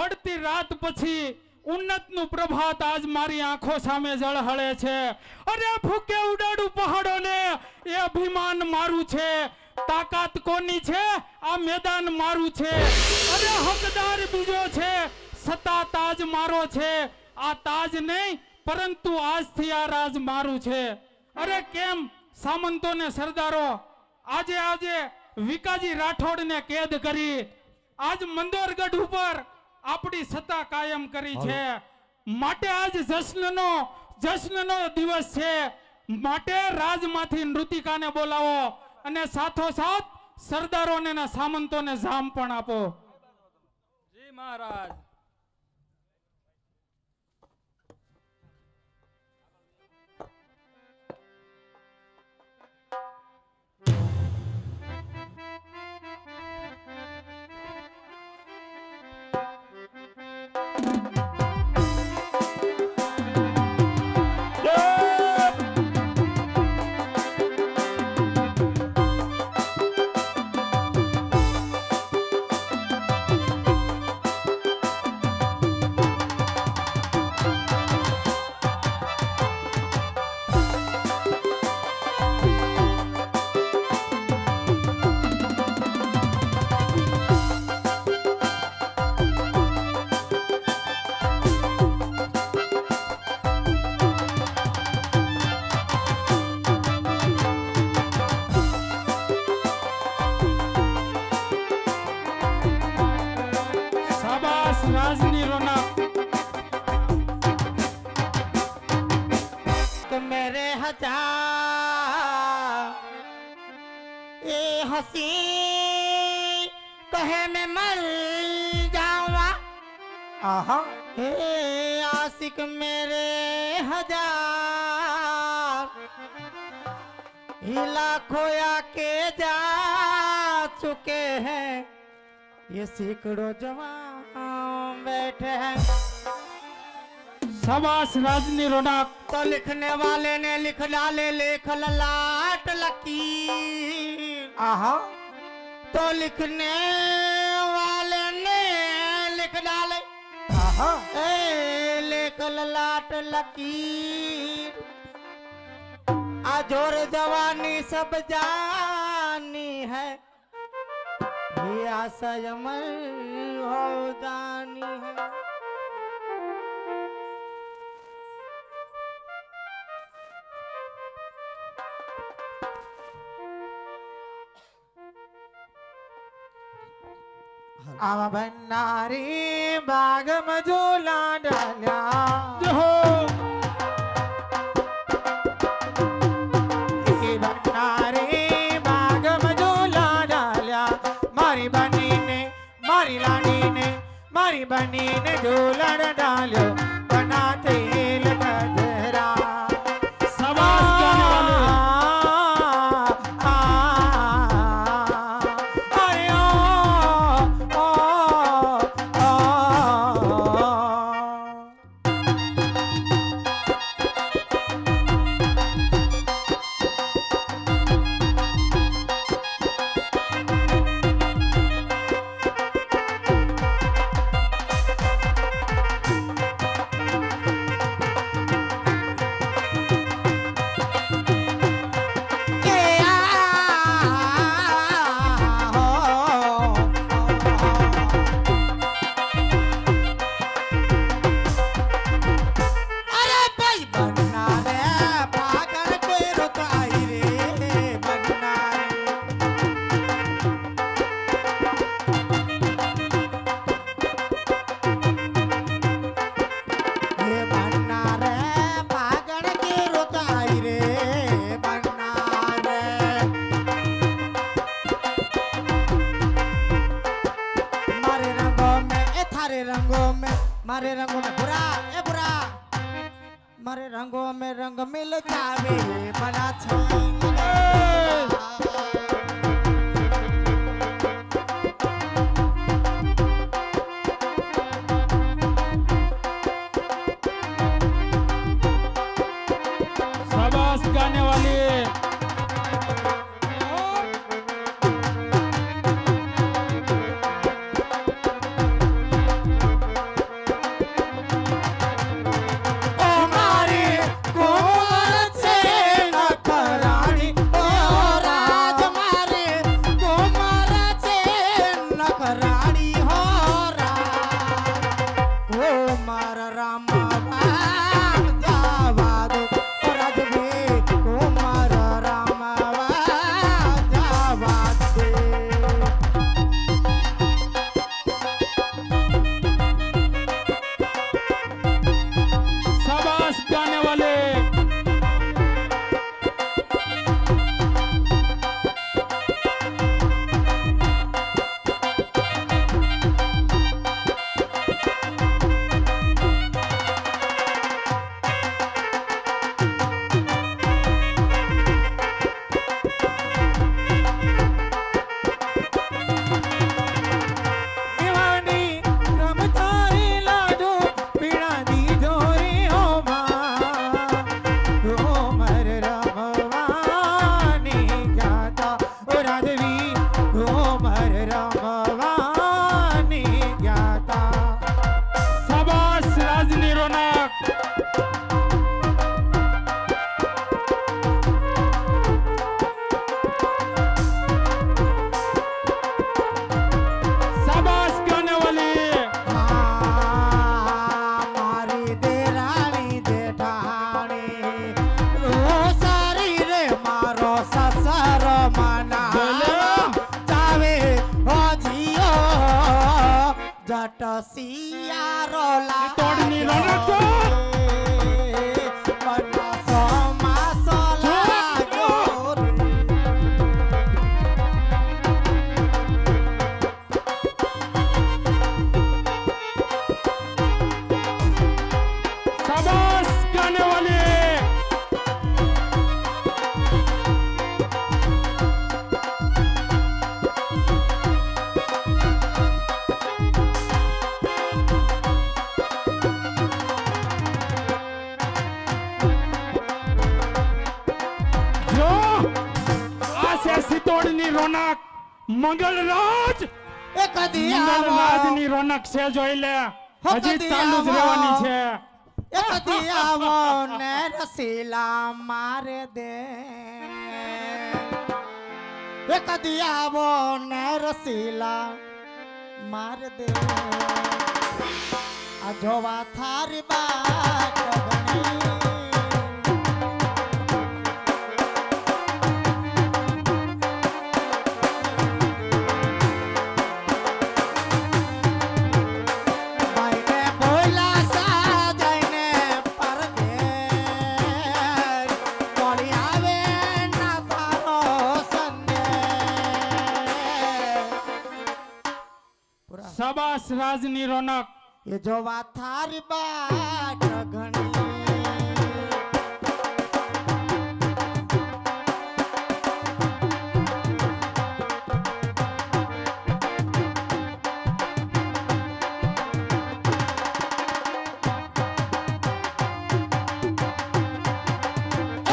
ચડતી રાત પછી ઉન્નતનું પ્રભાત આજ મારી આંખો સામે ઝળહળે છે। અરે ફૂકે ઉડાડું પહાડોને એ અભિમાન મારું છે। તાકાત કોની છે આ મેદાન મારું છે। અરે હકદાર બીજો છે સત્તા તાજ મારો છે। આ તાજ નહીં પરંતુ આજથી આ રાજ મારું છે। અરે કેમ સામંતો ને સરદારો આજે આજે વિકાજી રાઠોડ ને કેદ કરી આજ મંદોરગઢ ઉપર આપણી સત્તા કાયમ કરી છે। માટે આજ જશ્નનો દિવસ છે। માટે રાજમાંથી નૃતિકાને બોલાવો અને સાથોસાથ સરદારોને અને સામંતોને જામ પણ આપો। જી મહારાજ। રાજની રોનક मेरे हजार ये हंसी कहे मैं मर जाऊंगा। आहा हे आशिक मेरे हजार हिला खोया के जा चुके हैं ये सैकड़ों जवान बैठे हैं। शाबाश राजनी रोनक। तो लिखने वाले ने लिख डाले लेख ललाट लकीर। आहा तो लिखने वाले ने लिख डाले आहा लेख ललाट लकीर। आजोर जवानी सब जानी है ये आशा अमर होदानी है। आवा भन्नारी बाग में झूला डाल्या भन्नारी बाग में झूला डाल्या मारी बनी ने मारी लाडी ने मारी बनी ने झूला डालो बना तेल गजरा। मारे रंगों में बुरा ए बुरा मारे रंगों में रंग मिल जावे बना शाबाश गाने वाली। જટ સિયારો તોડની રોનક જો. બનાસો માસો લાગ્યો રે. शाबाश गाने वाले. जो आसे सितोड़नी रोनक મંગળરાજ. એ કદી આવો મંગળરાજની રોનક છે જોઈ લે. હજી કદી ચાલુ જ આવો. રહેવાની છે. એ કદી આવો ને રસીલા મારે દે. એ કદી આવો ને રસીલા મારે દે. આ જોવા થારી બાટ ગણી. ભાઈને ભોલા સાજાઈને પરદેશ. વળી આવે ના તારો સંદેશ. શાબાશ રાજની રોનક. એ જોવા થારી બાટ ઘણી.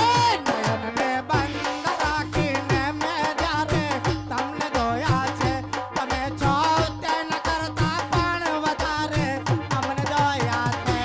એ નયનને બંધ રાખીને મેં જ્યારે તમને જોયા છે. તમે છો તેના કરતા પણ વધારે અમને જોયા છે.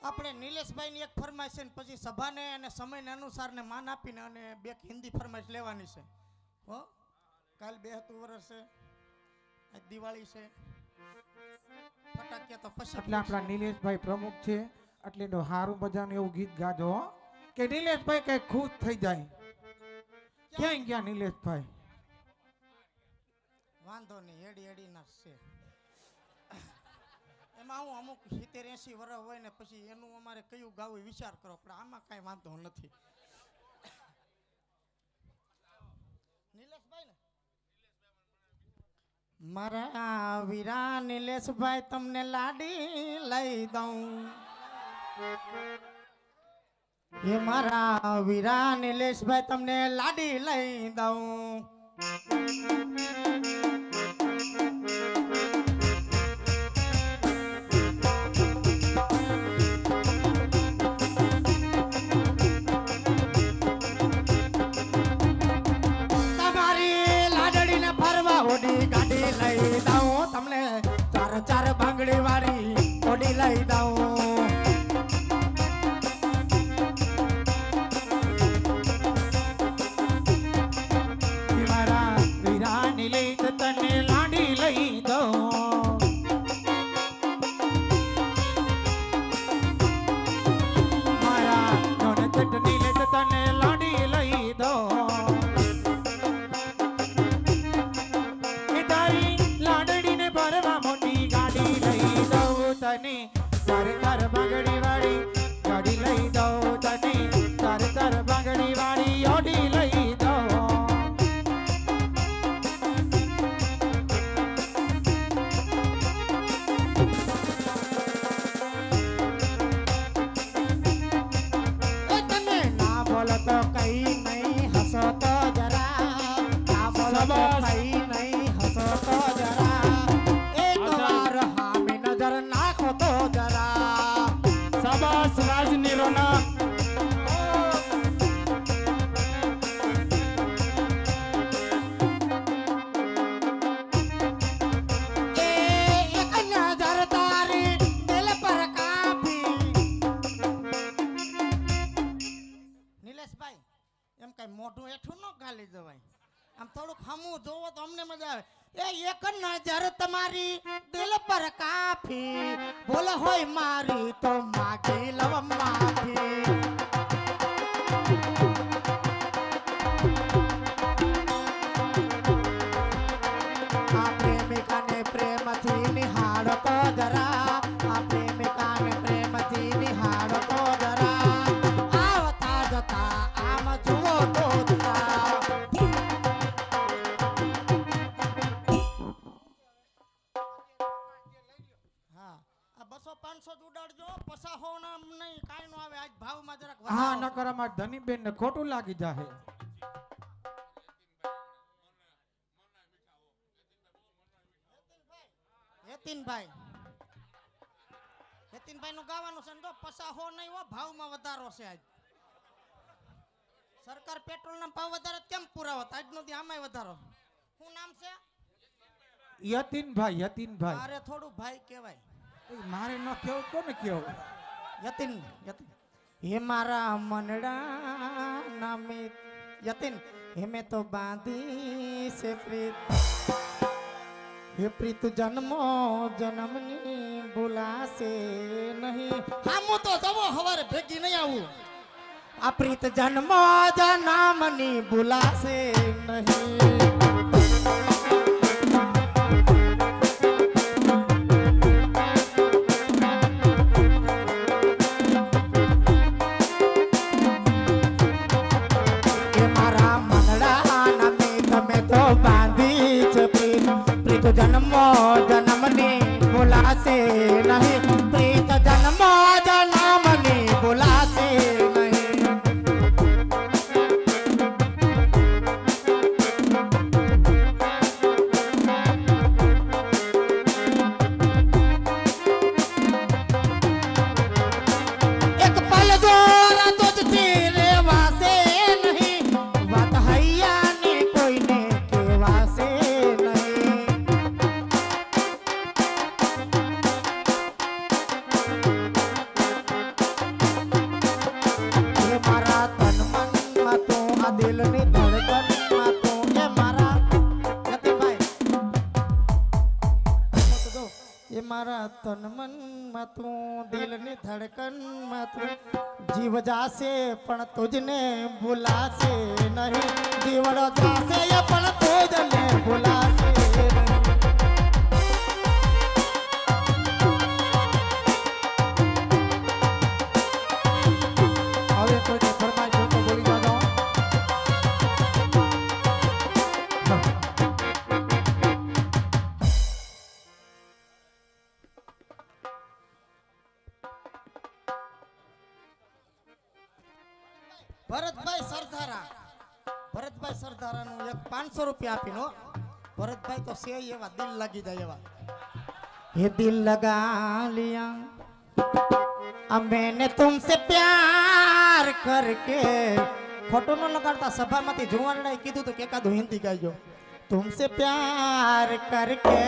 આપણે નીલેશભાઈની એક ફરમાઈશ છે ને પછી સભાને અને સમયને અનુસાર ને માન આપીને અને બે હિન્દી ફરમાઈશ લેવાની છે હો કાલ 72 વર્ષ છે આજ દિવાળી છે ફટાકિયા તો પછી એટલે આપણા નીલેશભાઈ પ્રમુખ છે એટલે તો હારું મજાનું એવું ગીત ગાજો હો કે નીલેશભાઈ કઈ ખુશ થઈ જાય. ક્યાં ગયા નીલેશભાઈ? વાંધો નહીં હેડી હેડી ના છે એમાં હું અમુક 70-80 વર્ષ હોય ને પછી એનું અમારે કયું ગાવું વિચાર કરો પણ આમાં કાંઈ વાંધો નથી. નીલેશભાઈ ને મારા વીરા નીલેશભાઈ તમને લાડી લઈ દઉં એ મારા વીરા નીલેશભાઈ તમને લાડી લઈ દઉં ચાર ભાંગડી વાળી ઓડી લઈ દઉં મારા વીરાની લઈ તને લાડી લઈ દઉં મારા નોન ચટણી લઈ તને લાડી લઈ દઉં તાર બાંગડી વાળી ગાડી લઈ દઉં તને તાર બાંગડી વાળી ઓડી લઈ દઉં તમે ના બોલો તો કઈ નહીં હસો તો જરા ના બોલો તો કઈ નહીં હસો તો જરા એક વાર હામી નજર નાખો તો જરા શાબાશ રાજની રોનક નીલેશભાઈ એમ કઈ મોઢું એઠું ન ગાલી જવાય આમ થોડુંક હમું જોવો તો અમને મજા આવે એ એક નજર તમારી દિલ પર કાફી બોલ હોય મારી તો માગી લવ માફી આ પ્રેમિકાને પ્રેમથી નિહાળો તો જરા આ પ્રેમિકાને પ્રેમથી નિહાળો તો જરા આવતા જતા આમ જુઓ તો જરા હા નકર અમાર ધનીબેન ને ખોટું લાગી જાહે. યતીનભાઈ નું ગાવાનું છે તો પસાહો નહીં હો ભાવમાં વધારો છે આજ સરકાર પેટ્રોલ ના ભાવ વધારે કેમ પુરાવો આજનો દી આમાંય વધારો શું નામ છે યતીનભાઈ મારે થોડું ભાઈ કહેવાય મારે ન કેવું કોને કેવું યતીન હે મારા મનડા નામે યતીન હેમે તો બાંધી છે પ્રીત હે પ્રીત જન્મો જન્મની ભૂલાશે નહીં હામું તો જવો હવારે ભેગી નહીં આવું આ પ્રીત જન્મો જન્મની ભૂલાશે નહીં જન્મો જન્મની ભૂલાશે નહીં પ્રીત જન્મો જન્મની ભૂલાશે નહીં તું દિલની ધડકનમાં તું જીવ જાશે પણ તુજને ભૂલાશે નહીં જીવડો જાશે પણ તુજને ભૂલાશે નહીં. હવે કોઈની ફરમાઈશ હોય તો બોલી જાજો. ભરતભાઈ સરદારાનું એક 500 રૂપિયા આપીનો. ભરતભાઈ તો છે એવા દિલ લાગી જાય એવા. ये दिल लगा लिया अब मैंने तुमसे प्यार करके फोटो न लगाता सभा में जुवान कीधु तो एकादू हिंदी गाइयो तुमसे प्यार करके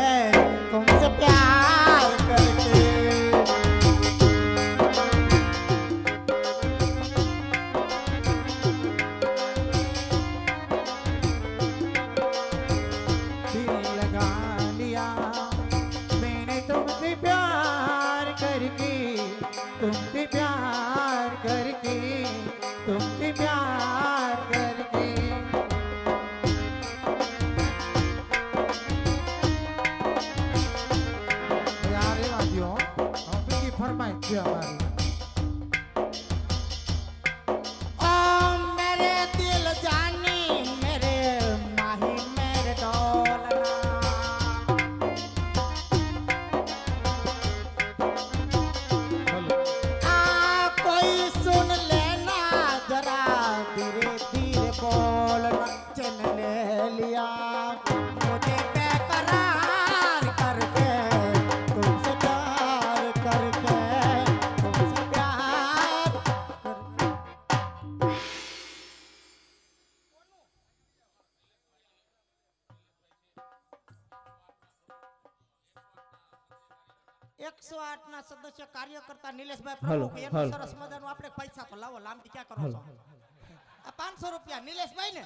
दिल लगा लिया मैंने तुमसे प्यार करके तुमसे प्यार करके तुमसे प्यार करके यार ये वादियों हम की फरमाइश थी हमारी ओ मेरे दिल जानी मेरे माही मेरे डोलना कोई सुन लेना जरा धीरे धीरे बोलना चल ले लिया मुझे बेकरार करके तुमसे प्यार करके तुमसे प्यार करके 108 ના સદસ્ય કાર્યકર્તા નિલેશભાઈ પ્રમુખ એનું સરસ મજાનું આપણે પૈસા તો લાવો લાંબી ક્યાં કરો છો આ 500 રૂપિયા નિલેશભાઈ ને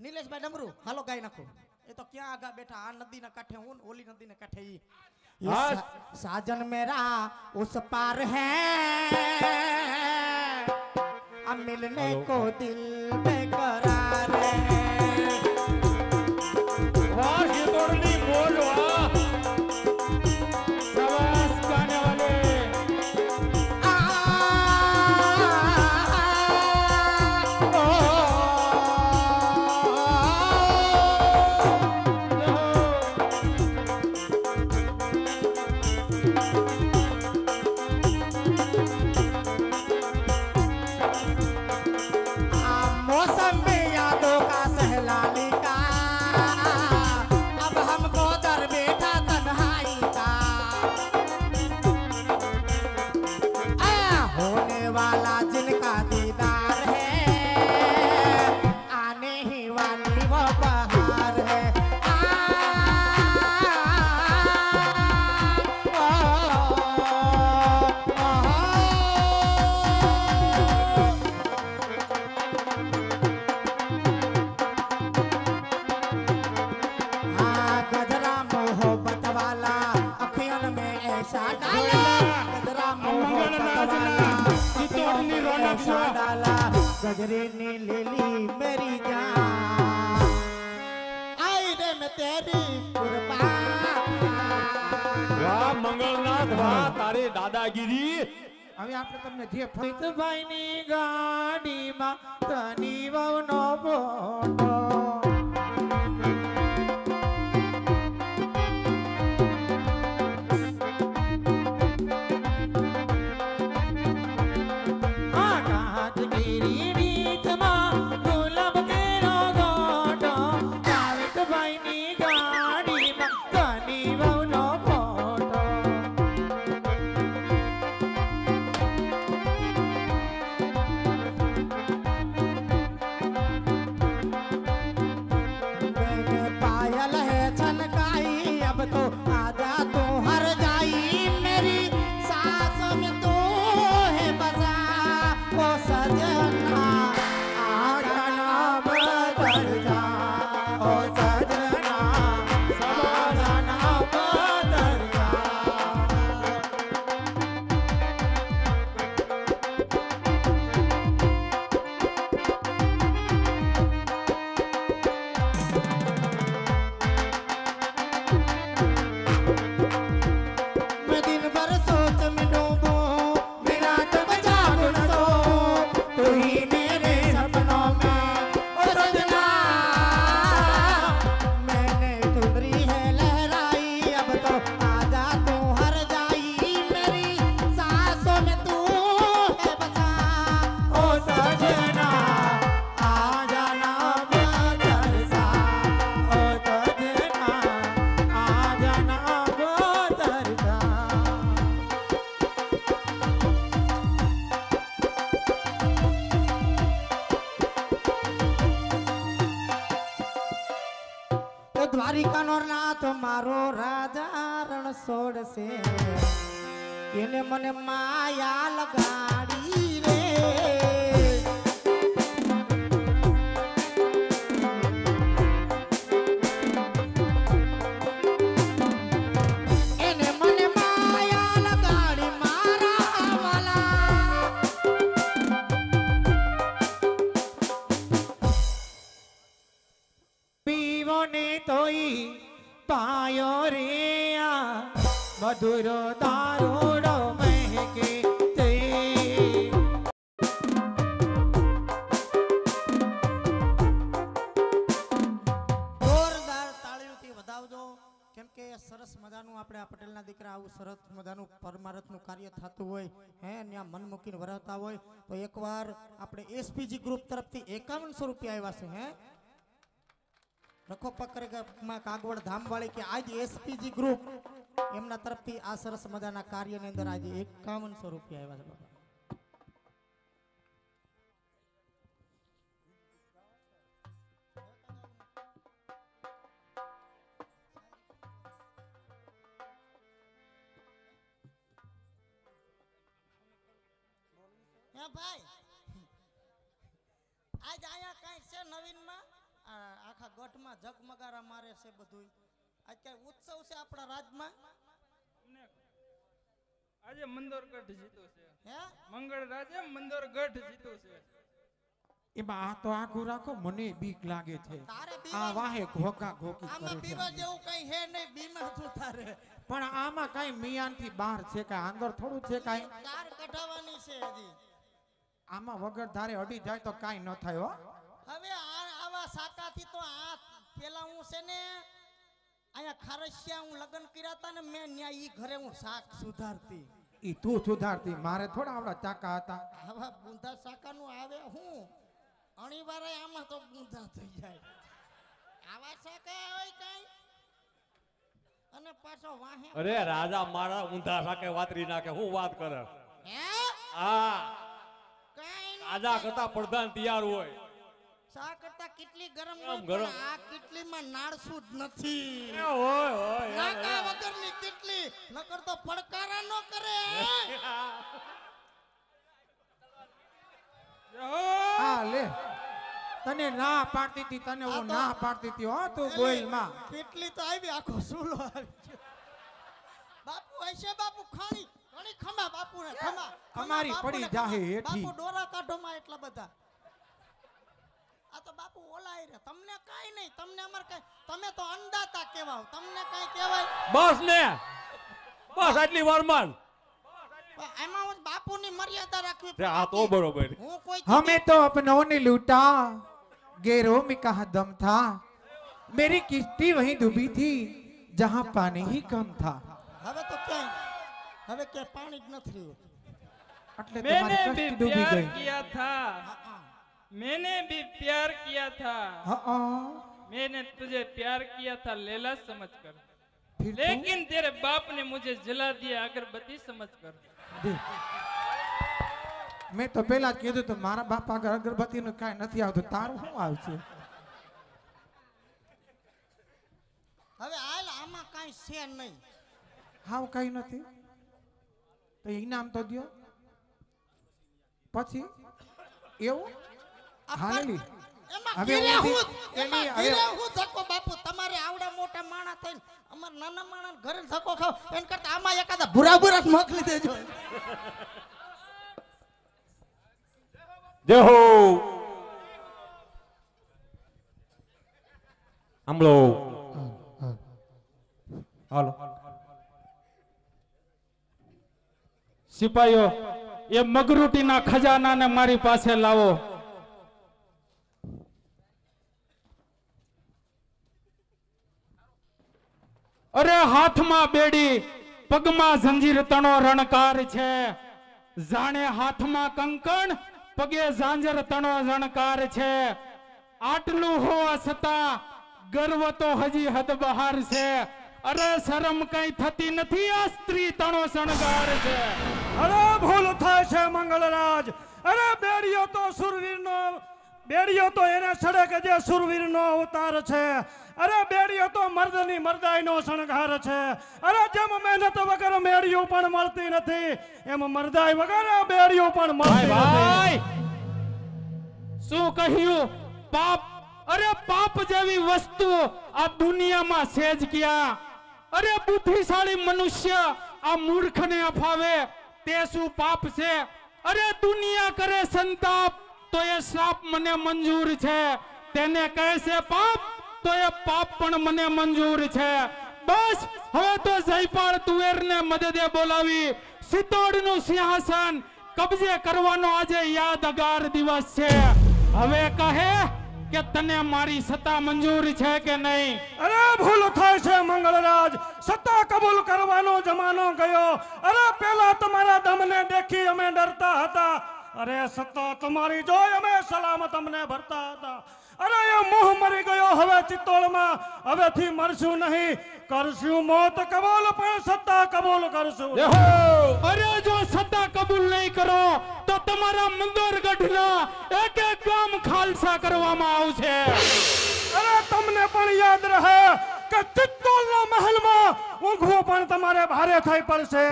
નિલેશભાઈ ડમरू હાલો ગાઈ નાખો એ તો ક્યાં આગા બેઠા આ નદીના કાંઠે હું ઓલી નદીના કાંઠે ઈ साजन मेरा उस पार है अब मिलने को दिल बेकरार है वाह ये तोड़नी बोल वाह शाबाश गाने वाले मौसम में यादों का सहलाने का अब हमको दर बैठा तन्हाई का होने वाला जिनका दीदार है आने ही वाली वो बहार है गजरा मोहब्बत वाला अखियन में ऐसा डाला गजरा मोहब्बत वाला अखियन में ऐसा डाला गजरे ने ले ली मेरी जान आई रे मैं तेरी कुर्बान वाह मंगलनाथ वाह तारे दादागिरी હવે આપણે તમને જે ફરીદભાઈની ગાડીમાં તની વહુનો ફોટો तो आजा तू हर जाई मेरी सांसों में तू है बसा ओ सजना आजा ना बदल जा ओ सजना आजा ना बदल जा દ્વારિકાનો નાથ મારો રાજા રણ છોડશે એને મને માયા લગાડી રે એને મને માયા લગાડી મારા વાલા પીવો ને તોય પાયો રે આ મધુરો દારૂડો મહેકે તે જોરદાર તાળીઓથી વધાવજો કેમ કે સરસ મજાનું આપણે આ પટેલના દીકરા આવું સરસ મજાનું પરમારથનું કાર્ય થતું હોય હે ત્યાં મન મૂકીને વરાવતા હોય તો એકવાર આપણે એસપીજી ગ્રુપ તરફથી 5100 રૂપિયા આવ્યા છે હે રખો પકડમાં કાગવડ ધામવાળી કે આજ એસપીજી ગ્રુપ એમના તરફથી આ સરસ મજાના કાર્યની અંદર આજે 5100 રૂપિયા આવ્યા છે બાબા હે ભાઈ આજ આયા કઈ છે નવીનમાં આખા ગઢમાં જગમગારા મારે છે બધું આજ કઈ ઉત્સવ છે આપણા રાજમાં આજે મંદોરગઢ જીતું છે હે મંગળ રાજે મંદોરગઢ જીતું છે એમાં આ તો આખું રાખો મને બીક લાગે છે તારે આ બીવા વાહે ઘોકા ઘોકી આમાં કરે બીવા છે જેવું કઈ હે નહીં બીમા તું તારે પણ આમાં કઈ મિયાનથી બહાર છે કઈ અંદર થોડું છે કઈ કાર કઢાવવાની છે હજી આમાં વગર ધારે અડી જાય તો કાઈ ન થાય હો હવે આવા સાકાથી તો આ પેલા હું છે ને અહીંયા ખારસિયા હું લગ્ન કર્યા હતા ને મેં ન્યા ઈ ઘરે હું શાક સુધારતી ઈ તું સુધારતી મારે થોડા આવડા ચાકા હતા આવા બુંધા શાકાનું આવે હું અણીવારે આમાં તો બુંધા થઈ જાય આવા શાકા હોય કઈ અને પાછો વાહે અરે રાજા મારા ઊંધા સાકે વાતરી નાખે હું વાત કરે હે હા કઈ રાજા કરતા પ્રધાન તૈયાર હોય શા કરતા કેટલી ગરમ આમ હોય ગરમ. પણ આ કેટલીમાં નાળસું જ નથી એ હોય નાકા વગરની કેટલી નકર તો પડકારા નો કરે હા લે તને ના પાડતી હતી તને આ હું તો- ના પાડતી હતી હો તું બોલ માં કેટલી તો આવી આખો સુલો આવી ગયો. બાપુ હશે બાપુ ખાણી ઘણી ખમા બાપુ ને ખમા અમારી પડી જાહે હેઠી. બાપુ ડોરા કાઢો માં એટલા બધા આ તો બાપુ ઓલાય રે તમને કાઈ નહીં તમને અમાર કઈ તમે તો અંદાતા કહેવાવ તમને કઈ કહેવાય બસ ને બસ આટલી વારમાં પણ એમાં હું બાપુની મર્યાદા રાખવી જ. આ તો બરોબર હું કોઈ हमें तो अपनों ने लूटा गैरों में कहा दम था मेरी किश्ती वहीं डूबी थी जहां पानी ही कम था હવે તો ક્યાંય હવે ક્યાંય પાણી જ નથી રહ્યું એટલે मैंने तुम्हारी भी कश्ती डूबी प्यार गई किया था मैंने भी प्यार किया था हाँ मैंने तुझे प्यार किया था लैला समझकर फिर तो लेकिन तेरे बाप ने मुझे जला दिया अगरबत्ती समझकर देख, મેં તો પેલા જ કીધું તો મારા બાપ આગળ અગરબત્તી નું કાંઈ નથી આવતું તારું શું આવશે હવે હાલ આમાં કાંઈ છે નહીં હાવ કઈ નથી તો ઇનામ તો દ્યો પછી એવું આ હાલેલી એમાં હવે ઘીરે ઊંધી- હું એમાં એની હવે- ઘીરે હું ધક્કો બાપુ તમારે આવડા મોટા માણસ થઈને અમાર નાના માણસ ઘરે ધક્કો ખાવ એન કરતા આમાં એકાદા ભૂરા ભૂરા જ મોકલી દેજો જય હો સાંભળો હાલો સિપાહીઓ એ મગરૂટીના ખજાનાને મારી પાસે લાવો અરે હાથમાં બેડી પગમાં જંજીર તણો રણકાર છે જાણે હાથમાં કંકણ પગે ઝાંઝર તણો રણકાર છે આટલું હોવા છતાં ગર્વ તો હજી હદ બહાર છે અરે શરમ કઈ થતી નથી આ સ્ત્રી તણો શણગાર છે અરે ભૂલ થાય છે મંગળરાજ અરે બેડીઓ તો સુરવીરનો બેડીઓ તો એને સડે કે જે સુરવીરનો અવતાર છે અરે બેડીઓ તો મર્દની મર્દાઈનો શણગાર છે. અરે જેમ મહેનત વગર મેળીઓ પણ મળતી નથી એમ મર્દાઈ વગર બેડીઓ પણ મળતી નથી. ભાઈ શું કહ્યું? પાપ? અરે પાપ જેવી વસ્તુ આ દુનિયામાં છે જ ક્યાં? અરે બુદ્ધિશાળી મનુષ્ય આ મૂર્ખને અફાવે તે શું પાપ છે? અરે દુનિયા કરે સંતાપ તો એ શ્રાપ મને મંજૂર છે. તેને કહે છે પાપ તો એ પાપ પણ મને મંજૂર છે. બસ હવે તો જયપાળ તુવેરને મદદે બોલાવી સિત્તોડનું સિંહાસન કબજે કરવાનો આજે યાદગાર દિવસ છે. હવે કહે કે તને મારી સત્તા મંજૂર છે કે નહીં? અરે ભૂલ થાય છે મંગળરાજ, સત્તા કબૂલ કરવાનો જમાનો ગયો. અરે પેલા તમારા દમને દેખી અમે ડરતા હતા. અરે સત્તા તમારી જોઈ અમે સલામ તમને ભરતા હતા. અરે એ મોહ મરી ગયો હવે ચિત્તોડમાં. હવેથી મરશું નહીં, કરશું મોત કબૂલ પણ સત્તા કબૂલ કરશું. અરે જો સત્તા કબૂલ નહીં કરો તો તમારા મંદોરગઢના એક એક ગામ ખાલસા કરવામાં આવશે. અરે તમને પણ યાદ રહે કે ચિત્તોડના મહેલમાં ઊંઘવું પણ તમારે ભારે થઈ પડશે.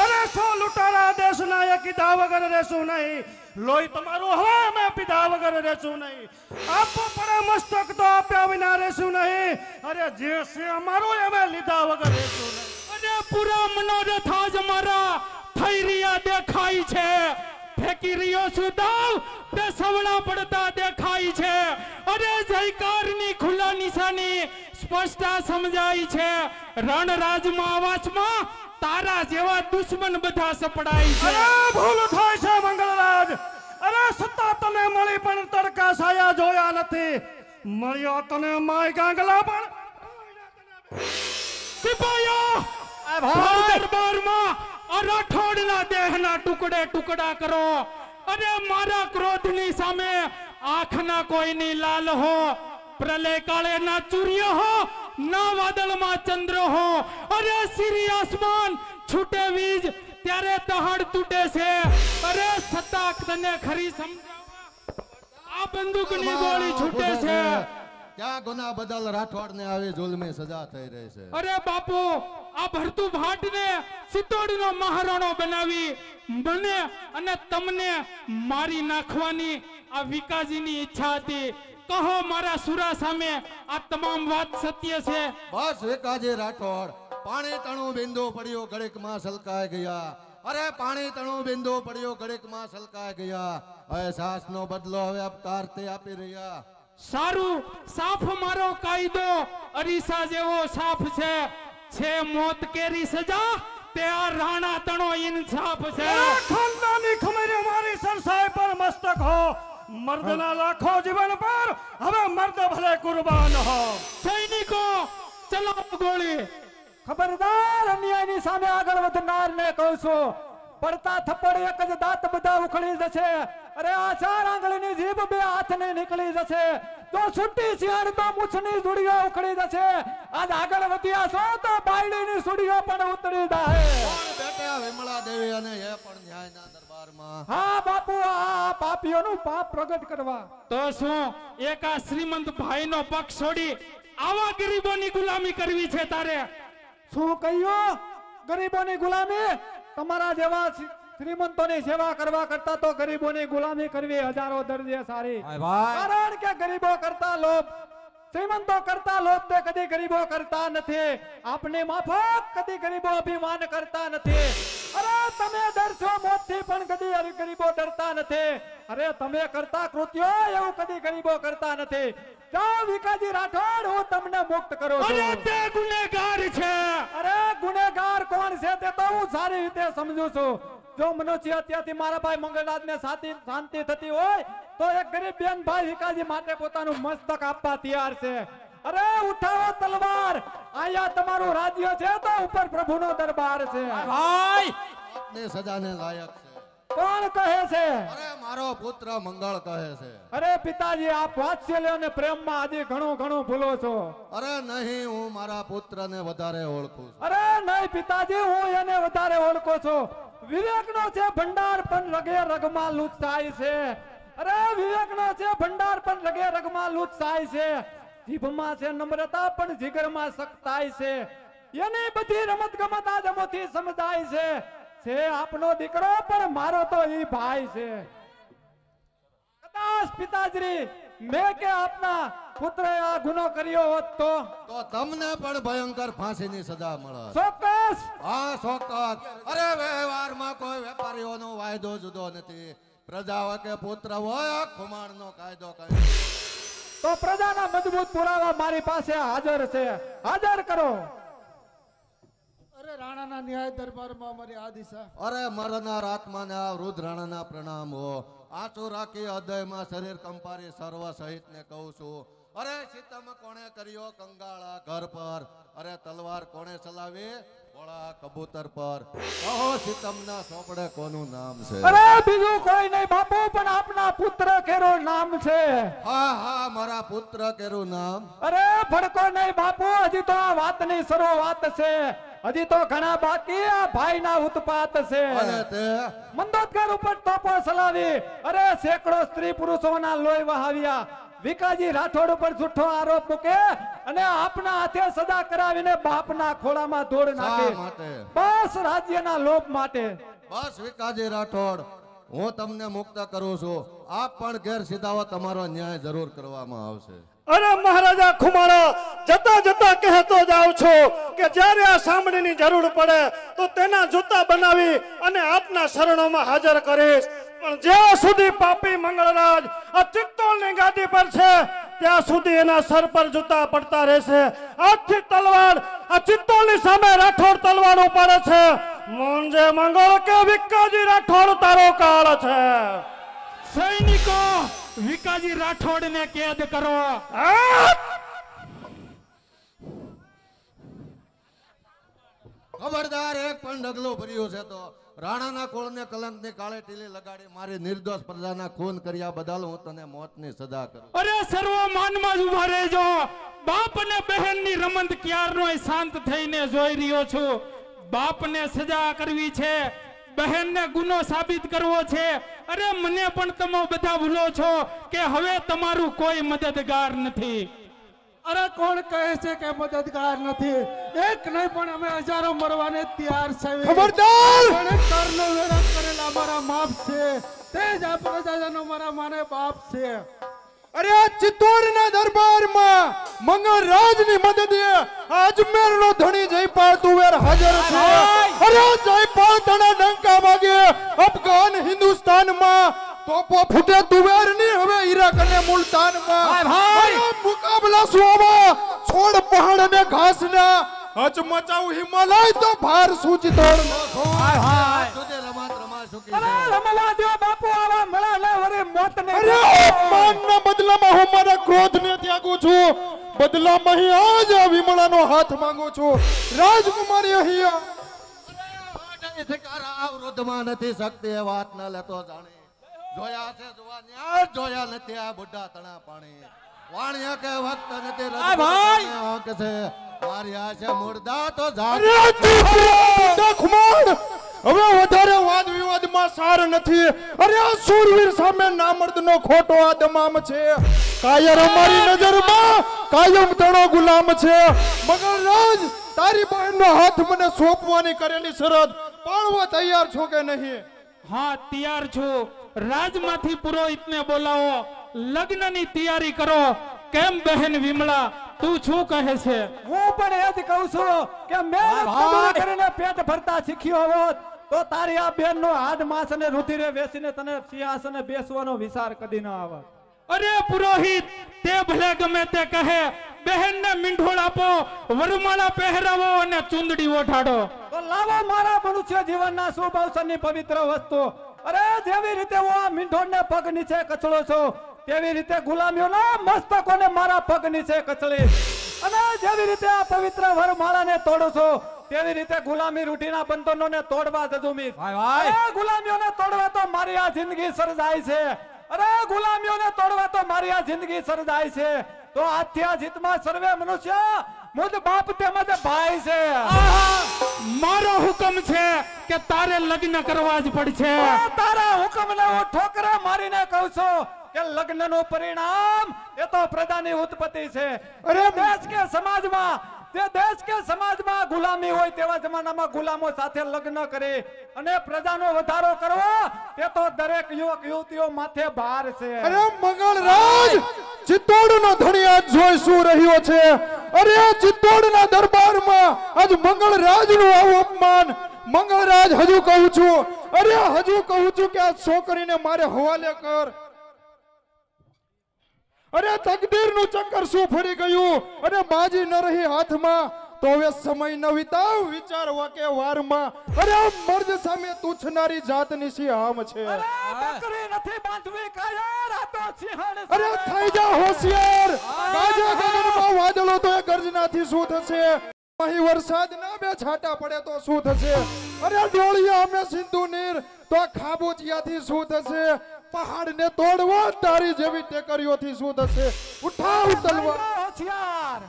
અરે 100 લૂંટારા દેશના એ કીધા વગર રહેશું નહીં. લોહી તમારું હવે અમે પીધા વગર રહેશું નહીં. આપવું પડે મસ્તક તો આપ્યા વિના રહેશું નહીં. અરે જે છે અમારું અમે લીધા વગર રહેશું નહીં. અને પૂરા મનોરથ આજ મારા થઈ રહ્યા દેખાય છે. ફેંકી રહ્યો છું દાવ તે સવડા પડતા દેખાય છે. અરે જયકારની ખુલ્લા નિશાની સ્પષ્ટ સમજાય છે. રણરાજમાં આવાસમાં તારા જેવા દુશ્મન બધા સપડાય છે. અરે ભૂલ થાય છે મંગળરાજ. અરે સત્તા તને મળી પણ તડકા સાયા જોયા નથી. મળ્યો તને માય ગાંગલા પણ. સિપાહીઓ દરબારમાં આ રાઠોડના દેહના ટુકડે ટુકડા કરો. અને મારા ક્રોધની સામે આંખના કોઈની લાલ હો, પ્રલય કાળે ના સૂર્ય હો, ના વાદળમાં ચંદ્ર હો. અરે સિરી આસમાન છૂટે વીજ ત્યારે તહડ તૂટે છે. અરે સત્તા તને ખરી સમજાવવા આ બંદૂકની ગોળી છૂટે છે. ક્યાં ગુના બદલ રાઠોડને આવી જુલ્મી સજા થઈ રહી છે. અરે બાપુ આ ભરતુ ભાટને સિત્તોડનો મહારાણો બનાવી મને અને તમને મારી નાખવાની આ વિકાજીની ઈચ્છા હતી. કહો મારા સુરા સામે આ તમામ વાત સત્ય છે? બસ વિકાજી રાઠોડ, પાણી તણું બિંદુ પડ્યું ઘડીકમાં સલકાઈ ગયા. અરે પાણી તણું બિંદુ પડ્યું ઘડીકમાં સલકાઈ ગયા. હવે સાસનો બદલો હવે અવતારથી આપી રહ્યા. સારું, સાફ મારો કાયદો અરીસા જેવો સાફ છે. મોત કેરી સજા તે આ રાણા તણો ઇન્સાફ છે. ખાનદાની ખમેરે મારી સરસાઈ પર મસ્તક હો. મર્દના લાખો જીવન પર હવે મર્દ ભલે કુરબાન હો. સૈનિકો ચલાવો ગોળી. ખબરદાર, અન્યાયની સામે આગળ વધનારને કહું છું, પડતા થપ્પડ એક જ દાંત બધા ઉખડી જશે. અરે આ 4 આંગળીની જીભ 2 હાથની નીકળી જશે. તો છૂટી શિયાળ તો મૂછની સુડીઓ ઉખડી જશે. આજ આગળ વધ્યા છો તો બાયડીની સુડીઓ પણ ઉતરી જાય. બેટા વિમળા દેવી અને એ પણ ન્યાયના દરબારમાં. હા બાપુ, આ પાપીઓનું પાપ પ્રગટ કરવા. તો શું એક આ શ્રીમંત ભાઈનો પક્ષ છોડી આવા ગરીબોની ગુલામી કરવી છે તારે? શું કહ્યું? ગરીબોની ગુલામી? તમારા જેવા શ્રીમંતોની સેવા કરવા કરતા તો ગરીબોની ગુલામી કરવી હજારો દરજે સારી. કારણ કે ગરીબો કરતા લોભ, શ્રીમંતો કરતા લોભ તે કદી ગરીબો કરતા નથી. આપની માફક કદી ગરીબો અભિમાન કરતા નથી. અરે તમે ડરશો મોતથી પણ કદી ગરીબો ડરતા નથી. અરે તમે કરતા કૃત્યો એવું કદી ગરીબો કરતા નથી. જાઓ વિકાજી રાઠોડ, હું તમને મુક્ત કરું છું. અરે તે ગુનેગાર છે. અરે ગુનેગાર કોણ છે તે તો હું સારી રીતે સમજુ છું. જો મનુષ્ય અત્યારથી મારા ભાઈ મંગળરાજને શાંતિ થતી હોય તો એક ગરીબ બેન ભાઈ વિકાજી માટે પોતાનું મસ્તક આપવા તૈયાર છે. અરે ઉઠાવો તલવાર, આયા તમારું રાજ્ય છે તો ઉપર પ્રભુનો દરબાર છે. ભાઈ આપની સજાને લાયક છે. કોણ કહે છે? અરે મારો પુત્ર મંગળ કહે છે. અરે પિતાજી, આપ વાત્સલ્ય અને પ્રેમમાં હજી ઘણું ભૂલો છો. અરે નહીં, હું મારા પુત્રને વધારે ઓળખું છું. અરે નહીં પિતાજી, હું એને વધારે ઓળખું છું. વિવેકનો છે ભંડાર પણ રગે રગમાં લૂંટાય છે. અરે વિવેકનો છે ભંડાર પણ રગે રગમાં લૂંટાય છે. જીભમાં છે નમ્રતા પણ જીગરમાં સખ્તાઈ છે એની બધી રમત ગમત આદમોથી સમજાય છે આપનો દીકરો પણ મારો તો ઈ ભાઈ છે કદાચ પિતાશ્રી મેં કે આપના પુત્રએ આ ગુનો કર્યો હોત તો તમને પણ ભયંકર ફાંસીની સજા મળે ચોક્કસ હા ચોક્કસ અરે વ્યવહારમાં કોઈ વેપારીઓનો વાયદો જુદો નથી પ્રજા હોય કે પુત્ર હોય ખુમાણનો કાયદો કઈ તો પ્રજાના મજબૂત પુરાવા મારી પાસે હાજર છે હાજર કરો અરે રાણાના ન્યાય દરબારમાં અમારી આ દિશા અરે મરનાર આત્માને આ વૃદ્ધ રાણાના પ્રણામ હો આંસુ રાખી હૃદયમાં શરીર કંપારી સર્વ સહિત ને કહું છું અરે સીતમ કોણે કર્યો કંગાળા ઘર પર અરે તલવાર કોણે ચલાવી ભોળા કબૂતર પર કહો સીતમના સોપડે કોનું નામ છે અરે બીજું કોઈ નહીં બાપુ પણ આપના પુત્ર કેરું નામ છે હા મારા પુત્ર કેરું નામ અરે ભડકો નહીં બાપુ હજી તો આ વાતની શરૂઆત છે હજી તો ઘણા બાકી આ ભાઈના ઉત્પાત છે અને તે મંદોદગર ઉપર તોપો ચલાવી અરે સેંકડો સ્ત્રી પુરુષોના લોહી વહાવ્યા વિકાજી રાઠોડ ઉપર જૂઠો આરોપ મૂકે અને આપના હાથે સજા કરાવીને બાપના ખોળામાં ધોળ નાખે માટે બસ રાજ્યના લોભ માટે બસ વિકાજી રાઠોડ હું તમને મુક્ત કરું છું આપ પણ ઘેર સીધાઓ તમારો ન્યાય જરૂર કરવામાં આવશે અરે મહારાજા ખુમાણો જતા જતા કહેતો જાઉં છું કે જ્યારે આ સાંભળીની જરૂર પડે તો તેના જૂતા બનાવી અને આપના શરણોમાં હાજર કરીશ પણ જ્યાં સુધી પાપી મંગળરાજ આ ચિત્તોડની ગાદી પર છે ત્યાં સુધી એના સર પર જૂતા પડતા રહેશે આજથી તલવાર આ ચિત્તોડની સામે રાઠોડ તલવાર ઉપાડે છે મોંજે મંગળ કે વિકાજી રાઠોડ તારો કાળ છે સૈનિકો વિકાજી રાઠોડ ને કેદ કરો ખબરદાર એક પણ ડગલો ભર્યો છે તો રાણાના કોળને કલંકની કાળે ટીલી લગાડી મારી નિર્દોષ પ્રજાના ખૂન કર્યા બદલ હું તને મોતની સજા કરું અરે સર્વ માનમાં જ ઉભા રહેજો બાપ અને બહેનની રમત ક્યારનો શાંત થઈને જોઈ રહ્યો છું બાપને સજા કરવી છે બહેનને ગુનો સાબિત કરવો છે અરે મને પણ તમે બધા ભૂલો છો કે હવે તમારું કોઈ મદદગાર નથી અરે કોણ કહે છે કે મદદગાર નથી એક નહીં પણ અમે હજારો મરવાને તૈયાર છે ખબરદાર કરનો વેરા કરેલા અમારા માપ છે તે જ આ પ્રજાજનો મારા માને બાપ છે અરે આ ચિત્તોડના દરબારમાં મંગળરાજની મદદે અજમેરનો ધણી જયપાલ તુવેર હાજર છે અરે જયપાલ તણા ડંકા વાગે અફઘાન હિન્દુસ્તાનમાં તોપો ફૂટે તુવેરની હવે ઈરાક અને મુલતાનમાં મુકાબલા સુવા છોડ પહાડ અને ઘાસના હચમચાવ હિમાલય તો ભાર સૂચિ તોડ સુધી રમત રમાશું કે અરે રમવા દો બાપુ આવા મળાના વરે મોત ને અરે અપમાનના બદલામાં હું મારા ક્રોધને ત્યાગું છું બદલામાં અહીં આજ આ વિમળાનો હાથ માંગુ છું રાજકુમારી અહીં વૃદ્ધમાં નથી શકતી એ વાત ન લેતો જાણે જોયા છે જોવા જોયા નથી આ બુઢા તણા પાણી વાણિયા કે વખત નથી ભાઈ કે છે મારી આ છે મુર્દા તો ખુમાણ હવે વધારે વાદ વિવાદમાં સાર નથી અરે આ શૂરવીર સામે નામર્દનો ખોટો આ દમામ છે કાયર અમારી નજરમાં કાયમ તણો ગુલામ છે મગરરાજ તારી બહેનનો હાથ મને સોંપવાની કરેલી શરત પાળવા તૈયાર છો કે નહીં હા તૈયાર છું રાજમાંથી પુરોહિતને બોલાવો લગ્નની તૈયારી કરો કેમ બહેન વિમળા તું શું કહે છે હું પણ એ જ કહું છું કે મહેનત મજૂરી કરીને પેટ ભરતા શીખ્યો હોત તો તારી આ બેનનો હાડ માંસ અને રુધિરે વેચીને તને સિંહાસને બેસવાનો વિચાર કદી ન આવત અરે પુરોહિત તે ભલે ગમે તે કહે બહેનને મીંઢોળ આપો વરમાળા પહેરાવો અને ચુંદડી ઓઢાડો તો લાવો મારા મનુષ્ય જીવનના શુભ અવસરની પવિત્ર વસ્તુ અરે જેવી રીતે હું આ મીંઢોળને પગ નીચે કચડો છું તેવી રીતે ગુલામીઓના મસ્તકોને મારા પગ નીચે કચડીશ અને જેવી રીતે આ પવિત્ર વરમાળાને તોડો છો તેવી રીતે ગુલામી રૂઢીના બંધનોને તોડવા જજુમીશ અરે ગુલામીઓને તોડવા તો મારી આ જિંદગી સર્જાય છે અરે ગુલામીઓને તોડવા તો મારી આ જિંદગી સર્જાય છે તો આજથી આ જીતમાં સર્વે મનુષ્ય મુજ બાપ તેમજ ભાઈ છે. મારો હુકમ છે કે તારે લગ્ન કરવા જ પડશે. તારા હુકમને હું ઠોકરા મારીને કહું છું કે લગ્નનું પરિણામ એ તો પ્રજાની ઉત્પત્તિ છે. અરે દેશ કે સમાજમાં ગુલામી હોય તેવા જમાનામાં ગુલામો સાથે લગ્ન કરે અને પ્રજાનો વધારો કરવો તે તો દરેક યુવક યુવતીઓ માથે ભાર છે. અરે મંગળરાજ ચિત્તોડનો ધણી આજ જોઈ શું રહ્યો છે. અરે ચિત્તોડના દરબારમાં આજ મંગળરાજનું આવું અપમાન. મંગળરાજ હજુ કહું છું કે આ છોકરીને મારે હવાલે કર. અરે તકદીરનું ચક્કર શું ફરી ગયું અને બાજી ન રહી હાથમાં તો હવે સમય ન વિતાવ વિચાર વાકે વારમાં. અરે મર્દ સામે તુછનારી જાતની સિંહામ છે. બકરી નથી બાંધવી કાયર આ તો સિંહણ છે. અરે થઈ જા હોશિયાર. ગાજા ગગનમાં વાદળો તો ગર્જનાથી શું થશે. અહીં વરસાદ ના બે છાંટા પડે તો શું થશે. અરે ડોળિયા અમે સિંધુ નીર તો ખાબોચિયાથી શું થશે. પહાડને તોડવા તારી જેવી ટેકરીઓથી શું થશે. ઉઠાવ તલવાર. હોશિયાર.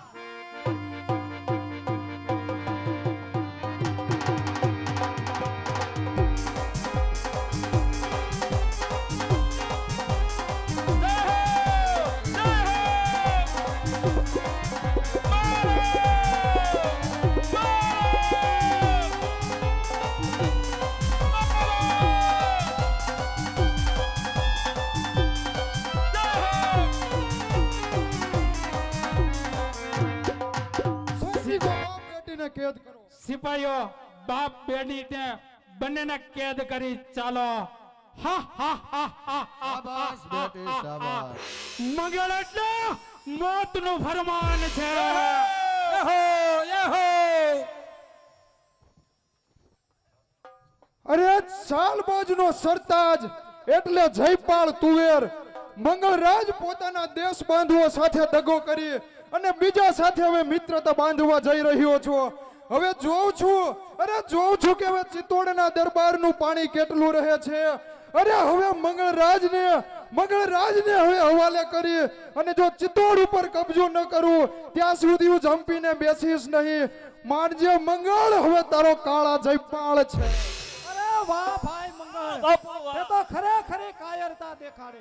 કેદ કરો. સિપાહીઓ બાપ બેટીને બંનેને કેદ કરી ચાલો. શાબાશ બેટી શાબાશ. મંગળ એટલે મોતનું ફરમાન છે. અરે સાલબાજનો સરતાજ એટલે જયપાલ તુવેર. મંગળરાજ પોતાના દેશ બાંધવો સાથે દગો કરી અને બીજા સાથે હવે મિત્રતા બાંધવા જઈ રહ્યો છો. હવે જોઉં છું કે હવે ચિત્તોડના દરબારનું પાણી કેટલું રહે છે. અરે હવે મંગળરાજને હવે હવાલે કરી અને જો ચિત્તોડ ઉપર કબજો ન કરું ત્યાં સુધી હું જંપીને બેસીશ નહીં. માનજે મંગળ હવે તારો કાળા જયપાલ છે. અરે વાહ ભાઈ મંગળ, તે તો ખરેખરી કાયરતા દેખાડે.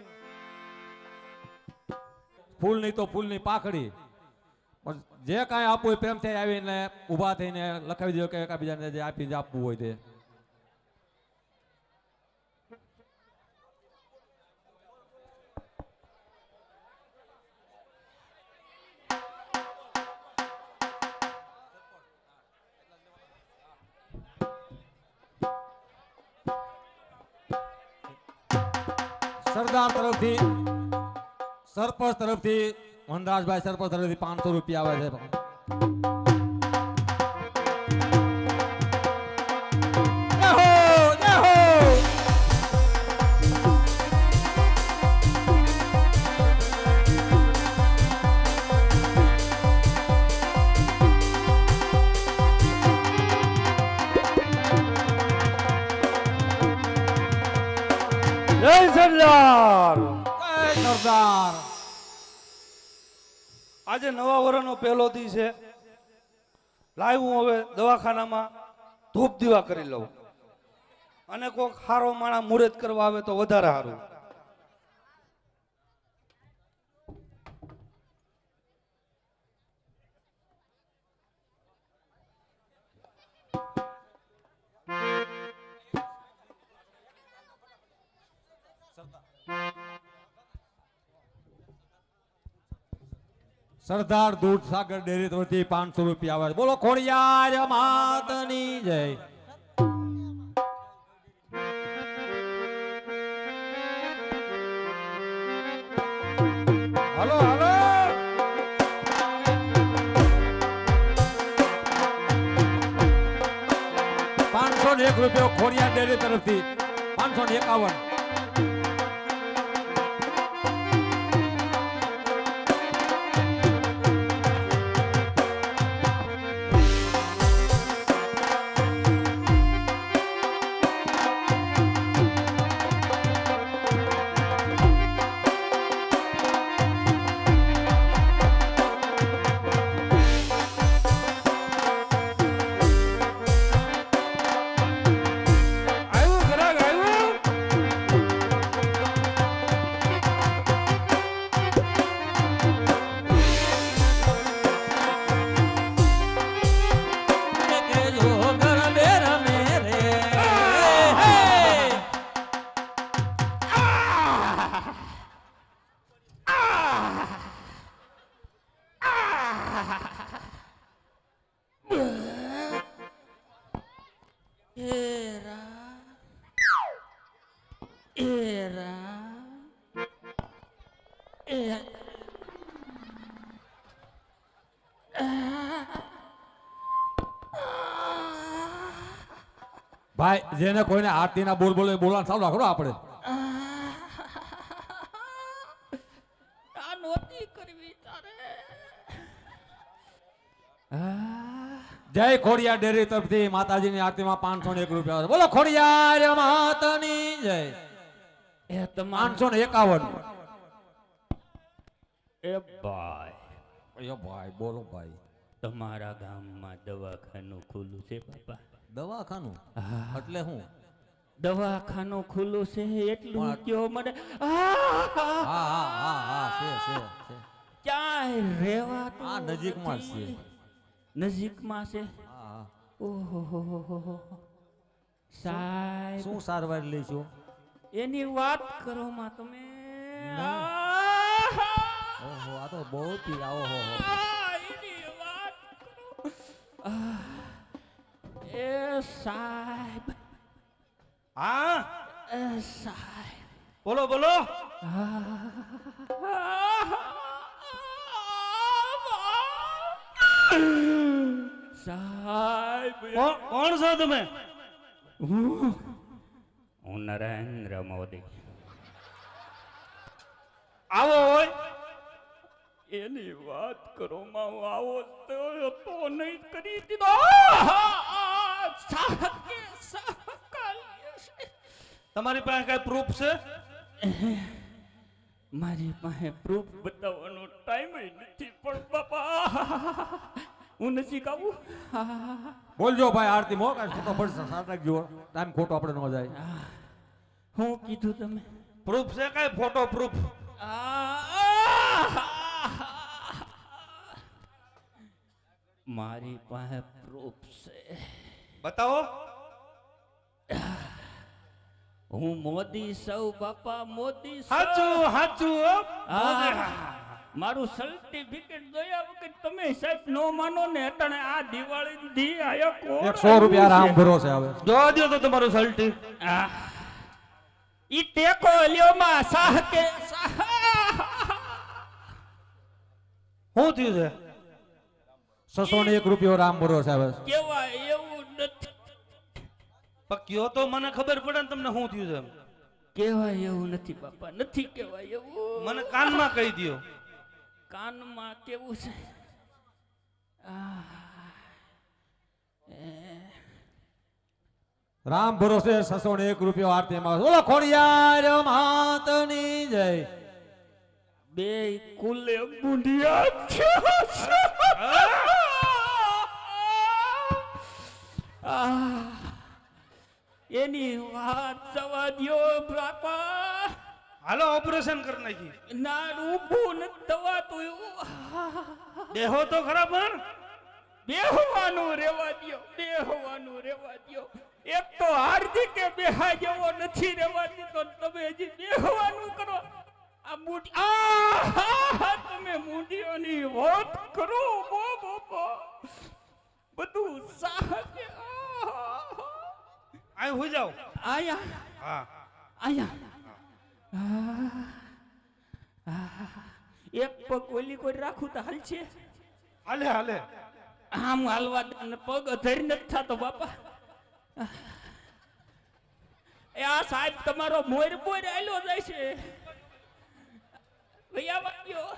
ફૂલ નહીં તો ફૂલની પાખડી. પણ જે કાંઈ આપવું હોય પ્રેમથી આવીને ઊભા થઈને લખાવી દો કે એકબીજાને જે આપીને આપવું હોય તે. સરદાર તરફથી સરપંચ તરફથી વનરાજભાઈ સરપંચ તરફથી 500 રૂપિયા આવે છે. જય સરદાર. સરદાર આજે નવા વર્ષનો પહેલો દી છે. લાવ હું હવે દવાખાનામાં ધૂપ દીવા કરી લઉં અને કોઈક હારો માણા મુહૂર્ત કરવા આવે તો વધારે સારું. સરદાર દૂધ સાગર ડેરી તરફથી 500 રૂપિયા આવે છે. બોલો ખોડિયાર માતની જય. હાલો હાલો. 501 રૂપિયો ખોડિયાર ડેરી તરફથી. 551. રામ એ ભાઈ જેને કોઈને આરતીના બોલ બોલે બોલવાનું ચાલુ રાખો આપણે. આ નોતી કરવી તારે. જય ખોડિયાર ડેરી તરફથી માતાજીની આરતીમાં 501 રૂપિયા. બોલો ખોડિયાર માતાની જય. એ તમામ 551. એ ભાઈ અયો ભાઈ બોલો ભાઈ. તમારા ગામમાં દવાખાનું ખુલ્લું છે બાપા? દવાખાનું એટલે હું? દવાખાનું ખુલ્લું છે એટલું પણ- કયો મને. હા હા હા હા છે. ક્યાંય રેવા આ નજીકમાં જ છે. નજીકમાં છે. હા હા. ઓહો સાહેબ શું સારવાર લઈશું? એની વાત કરો માં તમે. ઓહો આ તો બહુ પી આવો હો હો. એની વાત કરો. એ સાહેબ હા એ સાહેબ બોલો બોલો. સાહેબ કોણ છો તમે? હું નરેન્દ્ર મોદી. આવો હોય એની વાત કરો માં હું આવો તો નહીં કરી દીધો. તમારી પાસે કઈ પ્રૂફ છે? મારી પાસે પ્રૂફ બતાવવાનો ટાઈમ નથી પણ બાપા હું નજીક આવું. બોલજો ભાઈ આરતી મો કાંઈ તો પડશે સાથ રાખજો. ટાઈમ ખોટો આપણે ન જાય. હું કીધું તમે? પ્રૂફ છે કઈ ફોટો પ્રૂફ? મારી પાસે પ્રૂફ છે. બતાવો. હું મોદી સૌ બાપા મોદી સૌ. સાચું મારું સર્ટિફિકેટ જોયા વગર તમે સાહેબ નો માનો ને અટણે આ દિવાળી દી આયો કોણ 100 રૂપિયા રામ ભરોસે આવે. જોવા દો તો તમારું સલ્ટી. ઈ ટેકો લ્યો માં સાહ કે શું થયું છે? 601 રૂપિયો રામ ભરોસે આવે. કેવાય એવું નથી. પણ કયો તો મને ખબર પડે ને તમને શું થયું છે એમ. કેવાય એવું નથી બાપા, નથી કેવાય એવું. મને કાનમાં કહી દ્યો. કાનમાં કેવું છે? રામ ભરોસે 601 રૂપિયો આરતીમાં. બોલો ખોડિયાર માતની જય. બે કુલે બુંડિયા છે. એની વાત જવા દ્યો બાપા. હાલો ઓપરેશન કરી નાખી. ના ઊભું નથી થવાતું એવું. દેહો તો ખરા પણ બેહવાનું રેવા દ્યો, બેહવાનું રેવા દ્યો. એક તો હાર્દિકે બેહા જેવો નથી રેવા દીધો, તમે હજી બેહવાનું કરો. આ મૂડી તમે મૂડીઓની વાત કરો બાપા. બધું સાહે આય હોઈ જાઓ. આયા હા આયા એક પગ ઓલી કોઈ રાખું તો હાલ છે. હાલે હાલે. આમ હાલવા દે ને પગ અધરી નથી થતો બાપા. એ આ સાહેબ તમારો મોર બોર આલ્યો જાય છે. ભૈયા વાગ્યો.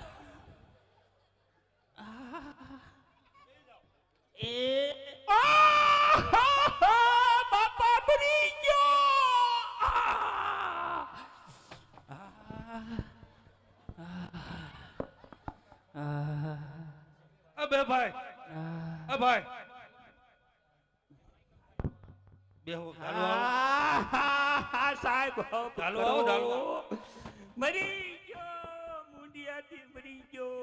એ બાપા બની ગયો. અબે ભાઈ ભાઈ બેહો. સાહેબ ચાલો આવો ચાલો. મરી ગયો, મુંડિયાથી મરી ગયો.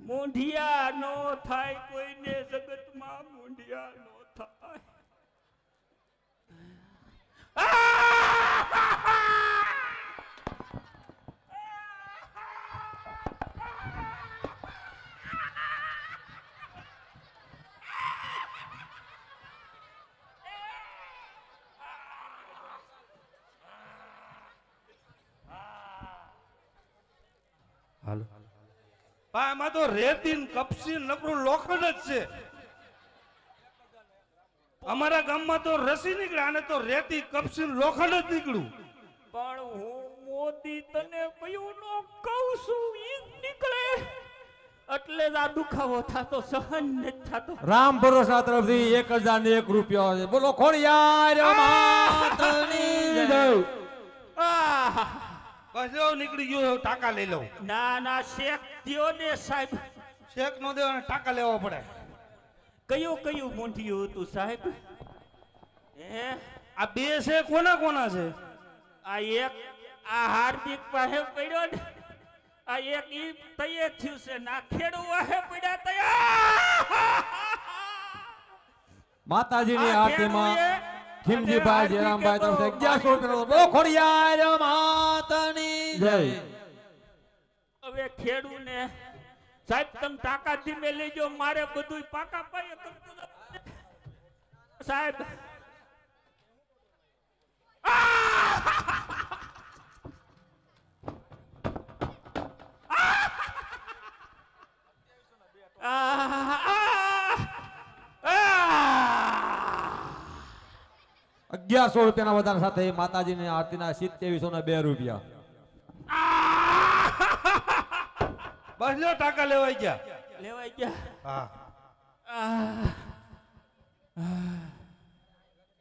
મુંડિયા નો થાય કોઈને જગતમાં, મુંડિયા નો થાય. આમાં તો રેતી ને કપસી ને નકરું લોખંડ જ છે. અમારા ગામમાં તો રસી નીકળે, આને તો રેતી કપસી ને લોખંડ જ નીકળ્યું. પણ હું મોદી તને કયું નો કહું છું ઈ જ નીકળે એટલે જ આ દુખાવો થાતો સહન નથી થાતો. રામ ભરોસા તરફથી 1001 રૂપિયો છે. બોલો ખોડિયાર માતની જય. કશો નીકળી ગયો, ટાકા લઈ લઉં. ના ના શેક દ્યો ને સાહેબ. શેક નો દેવાને ટાકા લેવા પડે. કયું કયું મોંઢિયું હતું સાહેબ? હે આ બે છે કોના કોના છે? આ એક આ હાર્દિક પાસે પડ્યો ને, આ એક ઈ તૈયાર થયું છે ના ખેડૂ વાહે પડ્યા તૈયાર. માતાજીની આરતીમાં ખીમજીભાઈ જયરામભાઈ તરફથી 1100 રૂપિયા. બોલો ખોડિયાર માતની જય. હવે ખેડૂ ને સાહેબ તમે તાકાત ધીમે લેજો, મારે બધું પાકા પાયે કરતું સાહેબ. ₹1100 રૂપિયાના વધારા સાથે માતાજીની આરતીના 2702 રૂપિયા. બસ લો, ટાકા લેવાઈ ગયા. લેવાઈ ગયા. હા,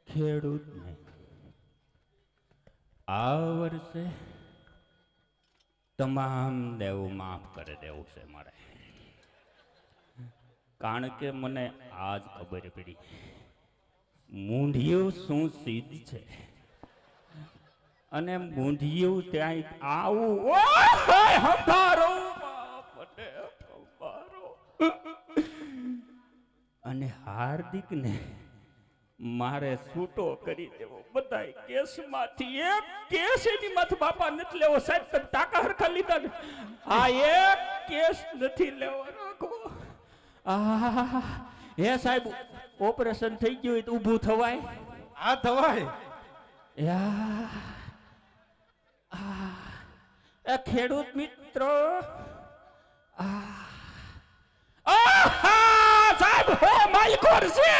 ખેડૂતને આ વર્ષે તમામ દેવું માફ કરી દેવું છે મારે, કારણ કે મને આજ ખબર પડી મૂંઢિયું શું સીધ છે અને મૂંઢિયું ત્યાં આવું હંભારો અને હાર્દિકને મારે છૂટો કરી દેવો. બધાય કેસમાંથી એક કેસ એની માથે બાપા નથી લેવો સાહેબ. તમે ટાકા હરખા લીધા ને, આ એક કેસ નથી લેવો રાખો. હે સાહેબ ઓપરેશન થઈ ગયું હોય તો ઊભું થવાય? આ થવાય. એ ખેડૂત મિત્રો સાહેબ હો માલકોર છે.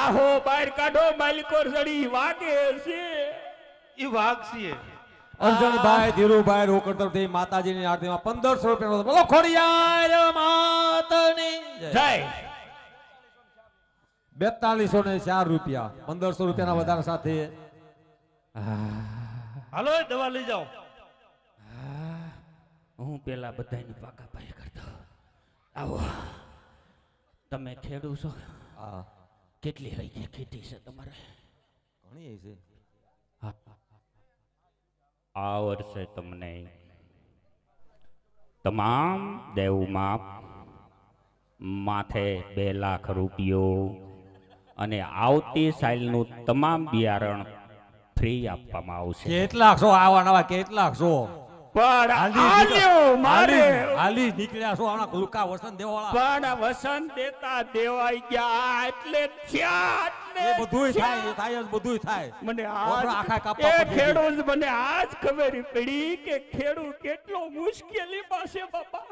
આહો બહાર કાઢો, માલકોર સડી વાગે છે. ઈ વાઘ છે. અર્જુનભાઈ ધીરુભાઈ રોકડ તરફથી માતાજીની આરતીમાં 1500 રૂપિયા. બોલો ખોડિયાર માતની જય. 4204 રૂપિયા. 1500 રૂપિયાના વધારા સાથે. હાલો એ દવા લઈ જાઓ. હું પેલા બધાની પાકા પાયે કરતો. આવો તમે ખેડૂ છો? હા. કેટલી હઈ ખેતી છે તમારે? ઘણી છે. આ વર્ષે તમને તમામ દેવું માફ, માથે 2 લાખ રૂપિયો અને આવતી સાલનું તમામ બિયારણ ફ્રી આપવામાં આવશે. કેટલાક છો આવા નવા, કેટલાક છો પણ આલ્યો મારે હાલી નીકળ્યા છો આના કુલકા વસન દેવાળા. પણ વસન દેતા દેવાઈ ગયા એટલે થયા. એ બધુંય થાય, એ થાય જ બધુંય થાય. મને આખા આજ કાપવા એ પડી ગઈ. ખેડૂત મને આજ ખબર પડી કે ખેડૂત કેટલો મુશ્કેલી પાસે બાપા.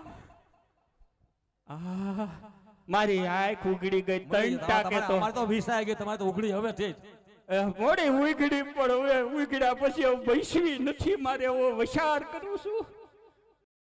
મારી આંખ ઉઘડી ગઈ 3 ટાકે તો. અમારે તો વિસાઈ ગઈ, તમારે તો ઉઘડી હવે છે જ. મોડી ઉઘડી પણ હવે ઉઘડ્યા પછી બેસવી નથી મારે. વસાર કરું છું.